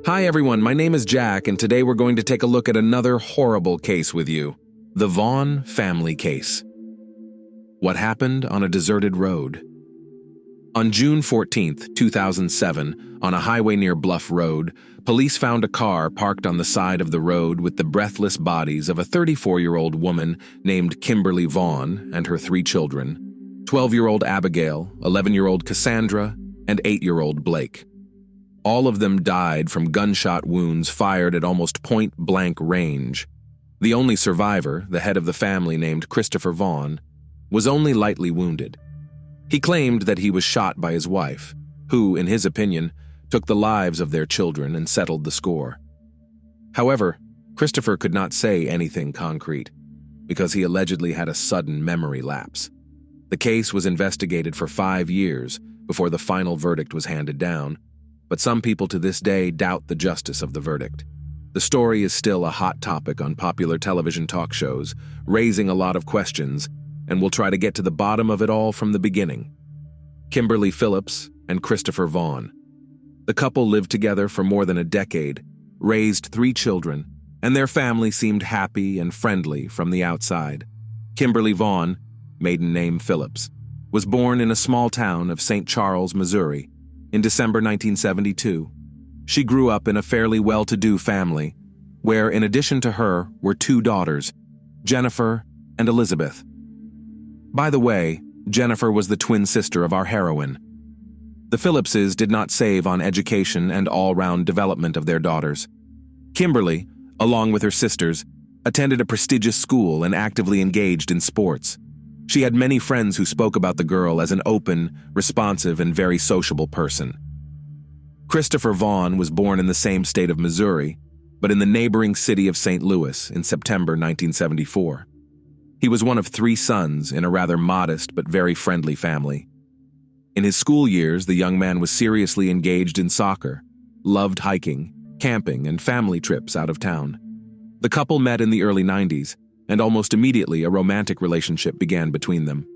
Hi everyone, my name is Jack, and today we're going to take a look at another horrible case with you. The Vaughn family case. What happened on a deserted road? On June 14, 2007, on a highway near Bluff Road, police found a car parked on the side of the road with the breathless bodies of a 34-year-old woman named Kimberly Vaughn and her 3 children, 12-year-old Abigail, 11-year-old Cassandra, and 8-year-old Blake. All of them died from gunshot wounds fired at almost point-blank range. The only survivor, the head of the family named Christopher Vaughn, was only lightly wounded. He claimed that he was shot by his wife, who, in his opinion, took the lives of their children and settled the score. However, Christopher could not say anything concrete, because he allegedly had a sudden memory lapse. The case was investigated for 5 years before the final verdict was handed down, but some people to this day doubt the justice of the verdict. The story is still a hot topic on popular television talk shows, raising a lot of questions, and we'll try to get to the bottom of it all from the beginning. Kimberly Phillips and Christopher Vaughn. The couple lived together for more than a decade, raised 3 children, and their family seemed happy and friendly from the outside. Kimberly Vaughn, maiden name Phillips, was born in a small town of St. Charles, Missouri, in December 1972. She grew up in a fairly well-to-do family, where in addition to her were 2 daughters, Jennifer and Elizabeth. By the way, Jennifer was the twin sister of our heroine. The Phillipses did not save on education and all-round development of their daughters. Kimberly, along with her sisters, attended a prestigious school and actively engaged in sports. She had many friends who spoke about the girl as an open, responsive, and very sociable person. Christopher Vaughn was born in the same state of Missouri, but in the neighboring city of St. Louis in September 1974. He was one of 3 sons in a rather modest but very friendly family. In his school years, the young man was seriously engaged in soccer, loved hiking, camping, and family trips out of town. The couple met in the early 90s, and almost immediately a romantic relationship began between them.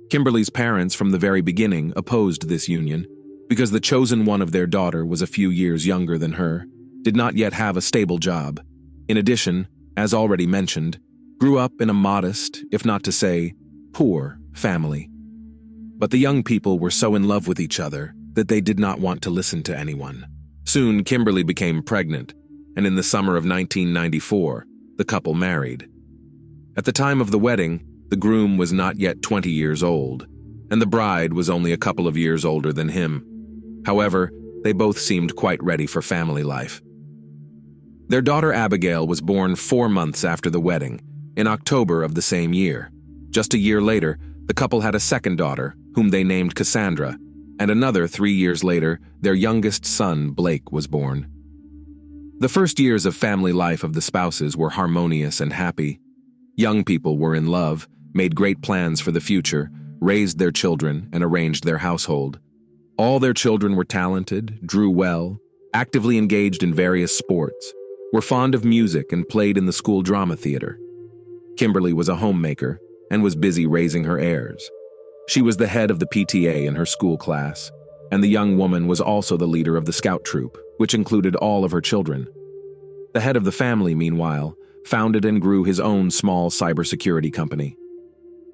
Kimberly's parents from the very beginning opposed this union, because the chosen one of their daughter was a few years younger than her, did not yet have a stable job. In addition, as already mentioned, grew up in a modest, if not to say, poor family. But the young people were so in love with each other that they did not want to listen to anyone. Soon, Kimberly became pregnant, and in the summer of 1994, the couple married. At the time of the wedding, the groom was not yet 20 years old, and the bride was only a couple of years older than him. However, they both seemed quite ready for family life. Their daughter Abigail was born 4 months after the wedding, in October of the same year. Just a year later, the couple had a second daughter, whom they named Cassandra, and another 3 years later, their youngest son, Blake, was born. The first years of family life of the spouses were harmonious and happy. Young people were in love, made great plans for the future, raised their children, and arranged their household. All their children were talented, drew well, actively engaged in various sports, were fond of music, and played in the school drama theater. Kimberly was a homemaker and was busy raising her heirs. She was the head of the PTA in her school class, and the young woman was also the leader of the scout troop, which included all of her children. The head of the family, meanwhile, founded and grew his own small cybersecurity company.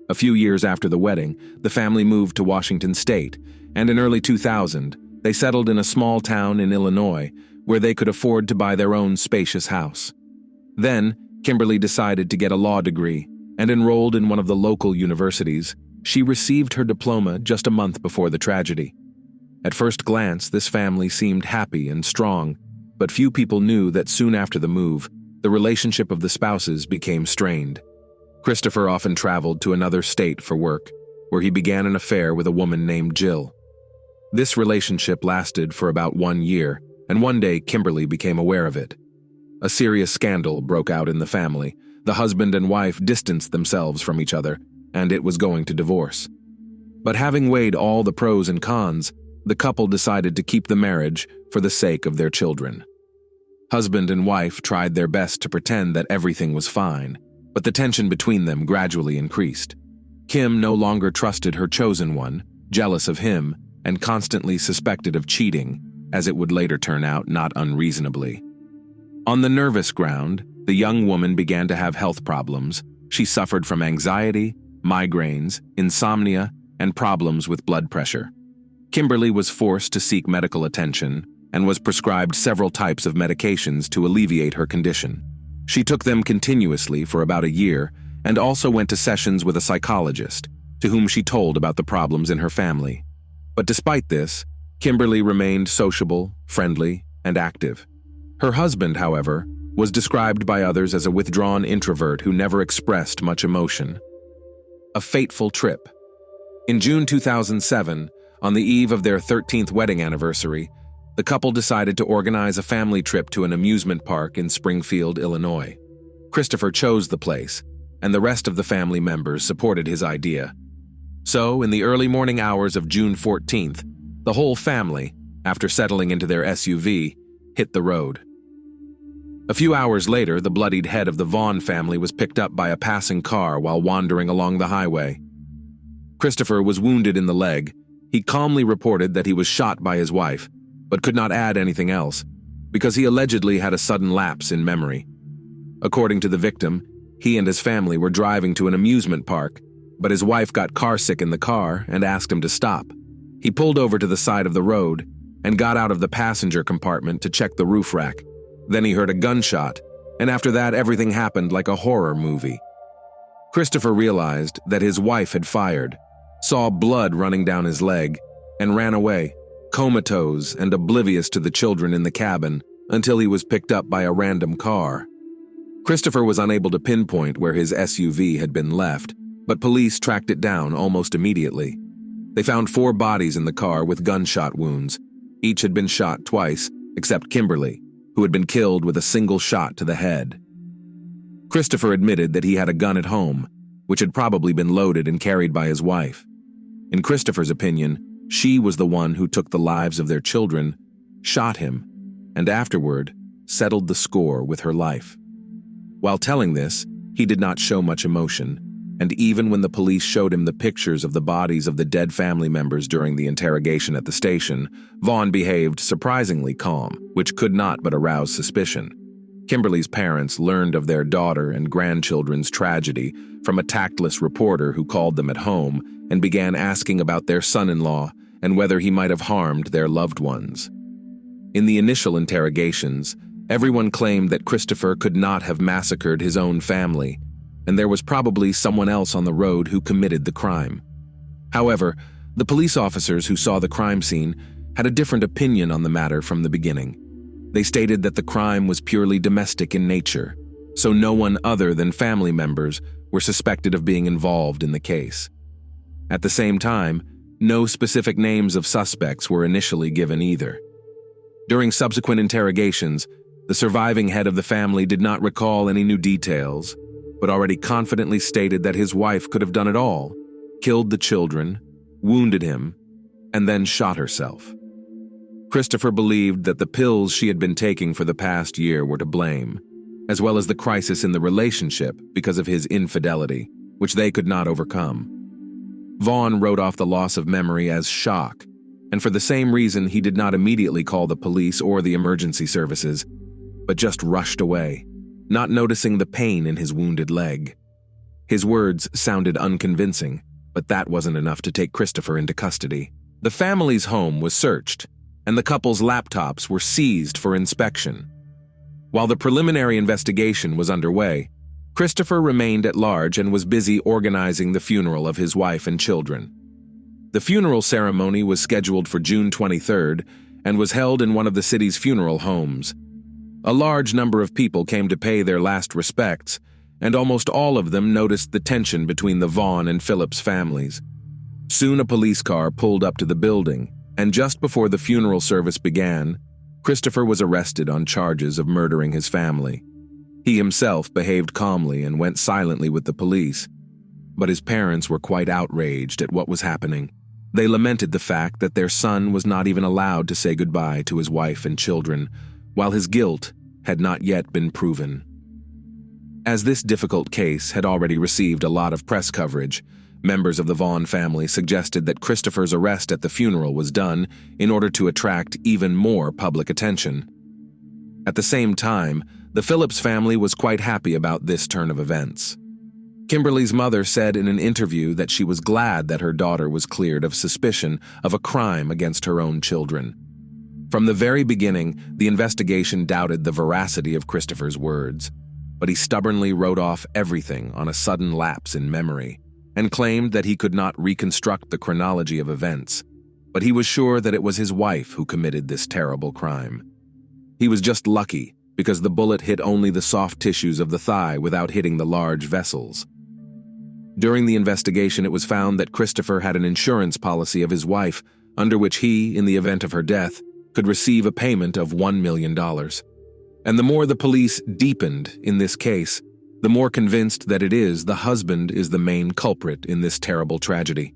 A few years after the wedding, the family moved to Washington State, and in early 2000, they settled in a small town in Illinois where they could afford to buy their own spacious house. Then, Kimberly decided to get a law degree and enrolled in one of the local universities. She received her diploma just a month before the tragedy. At first glance, this family seemed happy and strong, but few people knew that soon after the move, the relationship of the spouses became strained. Christopher often traveled to another state for work, where he began an affair with a woman named Jill. This relationship lasted for about 1 year, and one day Kimberly became aware of it. A serious scandal broke out in the family. The husband and wife distanced themselves from each other, and it was going to divorce. But having weighed all the pros and cons, the couple decided to keep the marriage for the sake of their children. Husband and wife tried their best to pretend that everything was fine, but the tension between them gradually increased. Kim no longer trusted her chosen one, jealous of him, and constantly suspected of cheating, as it would later turn out, not unreasonably. On the nervous ground, the young woman began to have health problems. She suffered from anxiety, migraines, insomnia, and problems with blood pressure. Kimberly was forced to seek medical attention and was prescribed several types of medications to alleviate her condition. She took them continuously for about a year and also went to sessions with a psychologist, to whom she told about the problems in her family. But despite this, Kimberly remained sociable, friendly, and active. Her husband, however, was described by others as a withdrawn introvert who never expressed much emotion. A fateful trip. In June 2007, on the eve of their 13th wedding anniversary, the couple decided to organize a family trip to an amusement park in Springfield, Illinois. Christopher chose the place, and the rest of the family members supported his idea. So, in the early morning hours of June 14th, the whole family, after settling into their SUV, hit the road. A few hours later, the bloodied head of the Vaughn family was picked up by a passing car while wandering along the highway. Christopher was wounded in the leg. He calmly reported that he was shot by his wife, but could not add anything else, because he allegedly had a sudden lapse in memory. According to the victim, he and his family were driving to an amusement park, but his wife got carsick in the car and asked him to stop. He pulled over to the side of the road and got out of the passenger compartment to check the roof rack. Then he heard a gunshot, and after that everything happened like a horror movie. Christopher realized that his wife had fired, saw blood running down his leg, and ran away, comatose and oblivious to the children in the cabin, until he was picked up by a random car. Christopher was unable to pinpoint where his SUV had been left, but police tracked it down almost immediately. They found 4 bodies in the car with gunshot wounds. Each had been shot twice, except Kimberly, who had been killed with a single shot to the head. Christopher admitted that he had a gun at home, which had probably been loaded and carried by his wife. In Christopher's opinion, she was the one who took the lives of their children, shot him, and afterward settled the score with her life. While telling this, he did not show much emotion, and even when the police showed him the pictures of the bodies of the dead family members during the interrogation at the station, Vaughn behaved surprisingly calm, which could not but arouse suspicion. Kimberly's parents learned of their daughter and grandchildren's tragedy from a tactless reporter who called them at home and began asking about their son-in-law and whether he might have harmed their loved ones. In the initial interrogations, everyone claimed that Christopher could not have massacred his own family, and there was probably someone else on the road who committed the crime. However, the police officers who saw the crime scene had a different opinion on the matter from the beginning. They stated that the crime was purely domestic in nature, so no one other than family members were suspected of being involved in the case. At the same time, no specific names of suspects were initially given either. During subsequent interrogations, the surviving head of the family did not recall any new details, but already confidently stated that his wife could have done it all, killed the children, wounded him, and then shot herself. Christopher believed that the pills she had been taking for the past year were to blame, as well as the crisis in the relationship because of his infidelity, which they could not overcome. Vaughn wrote off the loss of memory as shock, and for the same reason he did not immediately call the police or the emergency services, but just rushed away, not noticing the pain in his wounded leg. His words sounded unconvincing, but that wasn't enough to take Christopher into custody. The family's home was searched, and the couple's laptops were seized for inspection. While the preliminary investigation was underway, Christopher remained at large and was busy organizing the funeral of his wife and children. The funeral ceremony was scheduled for June 23rd and was held in one of the city's funeral homes. A large number of people came to pay their last respects, and almost all of them noticed the tension between the Vaughn and Phillips families. Soon a police car pulled up to the building, and just before the funeral service began, Christopher was arrested on charges of murdering his family. He himself behaved calmly and went silently with the police, but his parents were quite outraged at what was happening. They lamented the fact that their son was not even allowed to say goodbye to his wife and children, while his guilt had not yet been proven. As this difficult case had already received a lot of press coverage, Members of the Vaughn family suggested that Christopher's arrest at the funeral was done in order to attract even more public attention. At the same time, the Phillips family was quite happy about this turn of events. Kimberly's mother said in an interview that she was glad that her daughter was cleared of suspicion of a crime against her own children. From the very beginning, the investigation doubted the veracity of Christopher's words, but he stubbornly wrote off everything on a sudden lapse in memory and claimed that he could not reconstruct the chronology of events, but he was sure that it was his wife who committed this terrible crime. He was just lucky because the bullet hit only the soft tissues of the thigh without hitting the large vessels. During the investigation, it was found that Christopher had an insurance policy of his wife, under which he, in the event of her death, could receive a payment of $1 million. And the more the police deepened in this case, the more convinced that it is the husband is the main culprit in this terrible tragedy.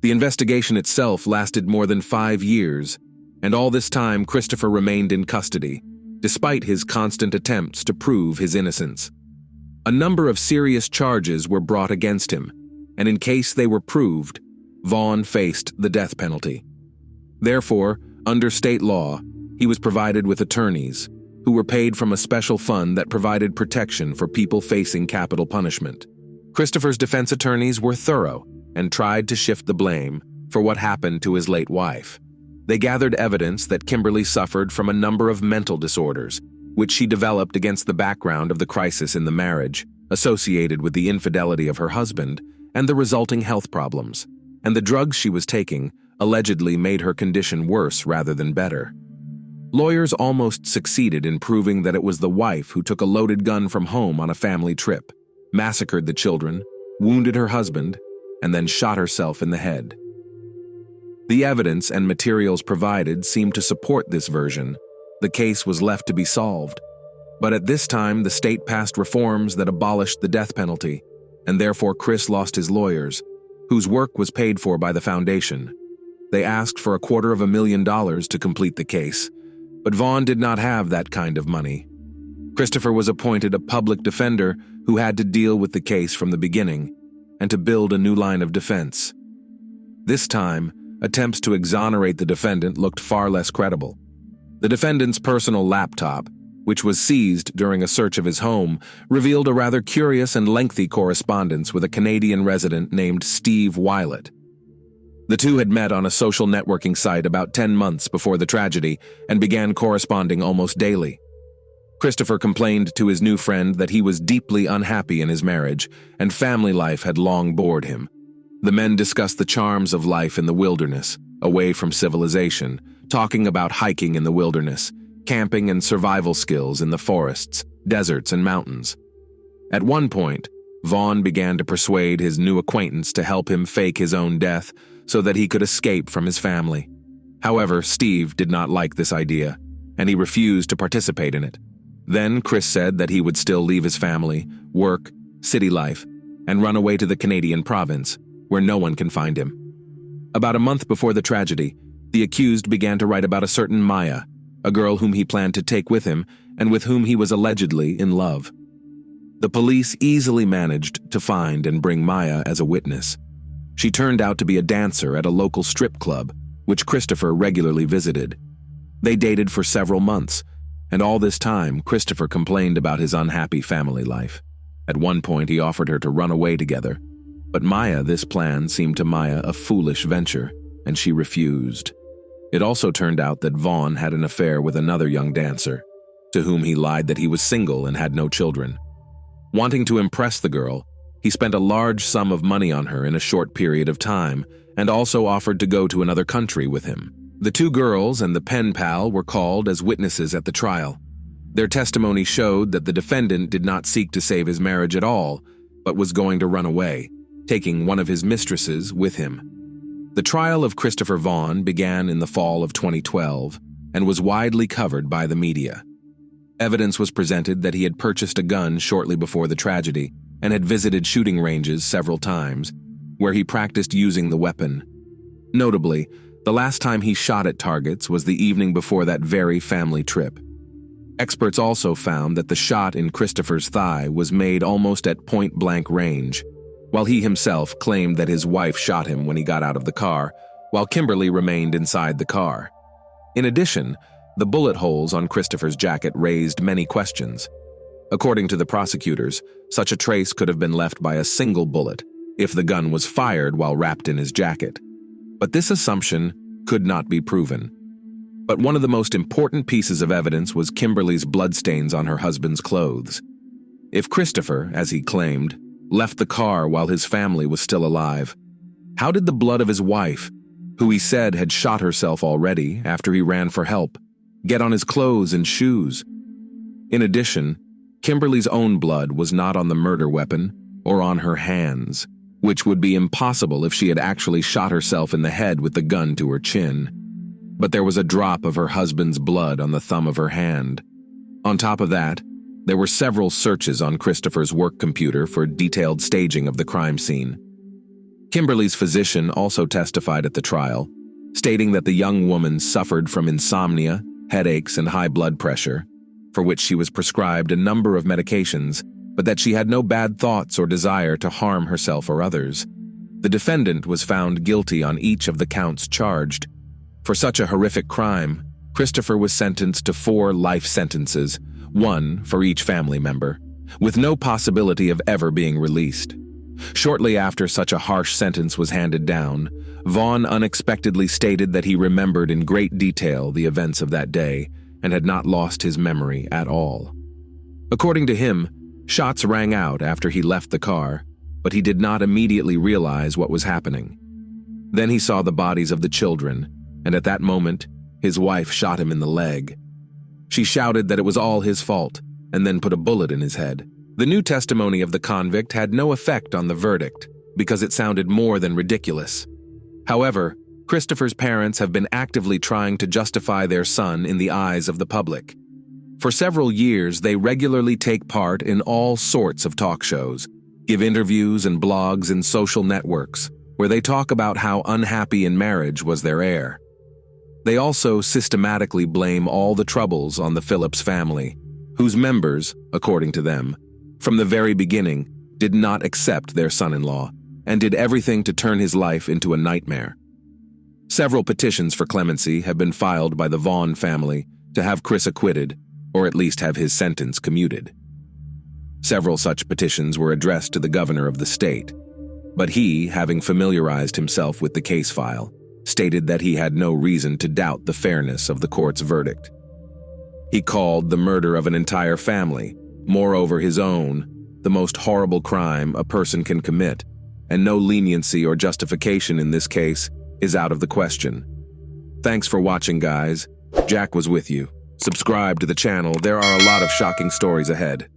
The investigation itself lasted more than 5 years, and all this time Christopher remained in custody, despite his constant attempts to prove his innocence. A number of serious charges were brought against him, and in case they were proved, Vaughn faced the death penalty. Therefore, under state law, he was provided with attorneys, who were paid from a special fund that provided protection for people facing capital punishment. Christopher's defense attorneys were thorough and tried to shift the blame for what happened to his late wife. They gathered evidence that Kimberly suffered from a number of mental disorders, which she developed against the background of the crisis in the marriage, associated with the infidelity of her husband and the resulting health problems, and the drugs she was taking allegedly made her condition worse rather than better. Lawyers almost succeeded in proving that it was the wife who took a loaded gun from home on a family trip, massacred the children, wounded her husband, and then shot herself in the head. The evidence and materials provided seemed to support this version. The case was left to be solved. But at this time, the state passed reforms that abolished the death penalty, and therefore Chris lost his lawyers, whose work was paid for by the foundation. They asked for $250,000 to complete the case, but Vaughn did not have that kind of money. Christopher was appointed a public defender who had to deal with the case from the beginning and to build a new line of defense. This time, attempts to exonerate the defendant looked far less credible. The defendant's personal laptop, which was seized during a search of his home, revealed a rather curious and lengthy correspondence with a Canadian resident named Steve Weilet. The two had met on a social networking site about 10 months before the tragedy and began corresponding almost daily. Christopher complained to his new friend that he was deeply unhappy in his marriage, and family life had long bored him. The men discussed the charms of life in the wilderness, away from civilization, talking about hiking in the wilderness, camping and survival skills in the forests, deserts, and mountains. At one point, Vaughn began to persuade his new acquaintance to help him fake his own death so that he could escape from his family. However, Steve did not like this idea, and he refused to participate in it. Then Chris said that he would still leave his family, work, city life, and run away to the Canadian province, where no one can find him. About a month before the tragedy, the accused began to write about a certain Maya, a girl whom he planned to take with him and with whom he was allegedly in love. The police easily managed to find and bring Maya as a witness. She turned out to be a dancer at a local strip club, which Christopher regularly visited. They dated for several months, and all this time, Christopher complained about his unhappy family life. At one point, he offered her to run away together, but this plan seemed to Maya a foolish venture, and she refused. It also turned out that Vaughn had an affair with another young dancer, to whom he lied that he was single and had no children. Wanting to impress the girl, he spent a large sum of money on her in a short period of time, and also offered to go to another country with him. The two girls and the pen pal were called as witnesses at the trial. Their testimony showed that the defendant did not seek to save his marriage at all, but was going to run away, taking one of his mistresses with him. The trial of Christopher Vaughn began in the fall of 2012 and was widely covered by the media. Evidence was presented that he had purchased a gun shortly before the tragedy and had visited shooting ranges several times, where he practiced using the weapon. Notably, the last time he shot at targets was the evening before that very family trip. Experts also found that the shot in Christopher's thigh was made almost at point-blank range. while he himself claimed that his wife shot him when he got out of the car, while Kimberly remained inside the car. In addition, the bullet holes on Christopher's jacket raised many questions. According to the prosecutors, such a trace could have been left by a single bullet if the gun was fired while wrapped in his jacket. But this assumption could not be proven. But one of the most important pieces of evidence was Kimberly's bloodstains on her husband's clothes. If Christopher, as he claimed, left the car while his family was still alive, how did the blood of his wife, who he said had shot herself already after he ran for help, get on his clothes and shoes? In addition, Kimberly's own blood was not on the murder weapon or on her hands, which would be impossible if she had actually shot herself in the head with the gun to her chin. But there was a drop of her husband's blood on the thumb of her hand. On top of that, there were several searches on Christopher's work computer for detailed staging of the crime scene. Kimberly's physician also testified at the trial, stating that the young woman suffered from insomnia, headaches, and high blood pressure, for which she was prescribed a number of medications, but that she had no bad thoughts or desire to harm herself or others. The defendant was found guilty on each of the counts charged. For such a horrific crime, Christopher was sentenced to 4 life sentences, 1 for each family member, with no possibility of ever being released. Shortly after such a harsh sentence was handed down, Vaughn unexpectedly stated that he remembered in great detail the events of that day and had not lost his memory at all. According to him, shots rang out after he left the car, but he did not immediately realize what was happening. Then he saw the bodies of the children, and at that moment, his wife shot him in the leg. She shouted that it was all his fault, and then put a bullet in his head. The new testimony of the convict had no effect on the verdict, because it sounded more than ridiculous. However, Christopher's parents have been actively trying to justify their son in the eyes of the public. For several years, they regularly take part in all sorts of talk shows, give interviews and blogs in social networks, where they talk about how unhappy in marriage was their heir. They also systematically blame all the troubles on the Phillips family, whose members, according to them, from the very beginning, did not accept their son-in-law and did everything to turn his life into a nightmare. Several petitions for clemency have been filed by the Vaughn family to have Chris acquitted, or at least have his sentence commuted. Several such petitions were addressed to the governor of the state, but he, having familiarized himself with the case file, stated that he had no reason to doubt the fairness of the court's verdict. He called the murder of an entire family, moreover his own, the most horrible crime a person can commit, and no leniency or justification in this case is out of the question. Thanks for watching, guys. Jack was with you. Subscribe to the channel, there are a lot of shocking stories ahead.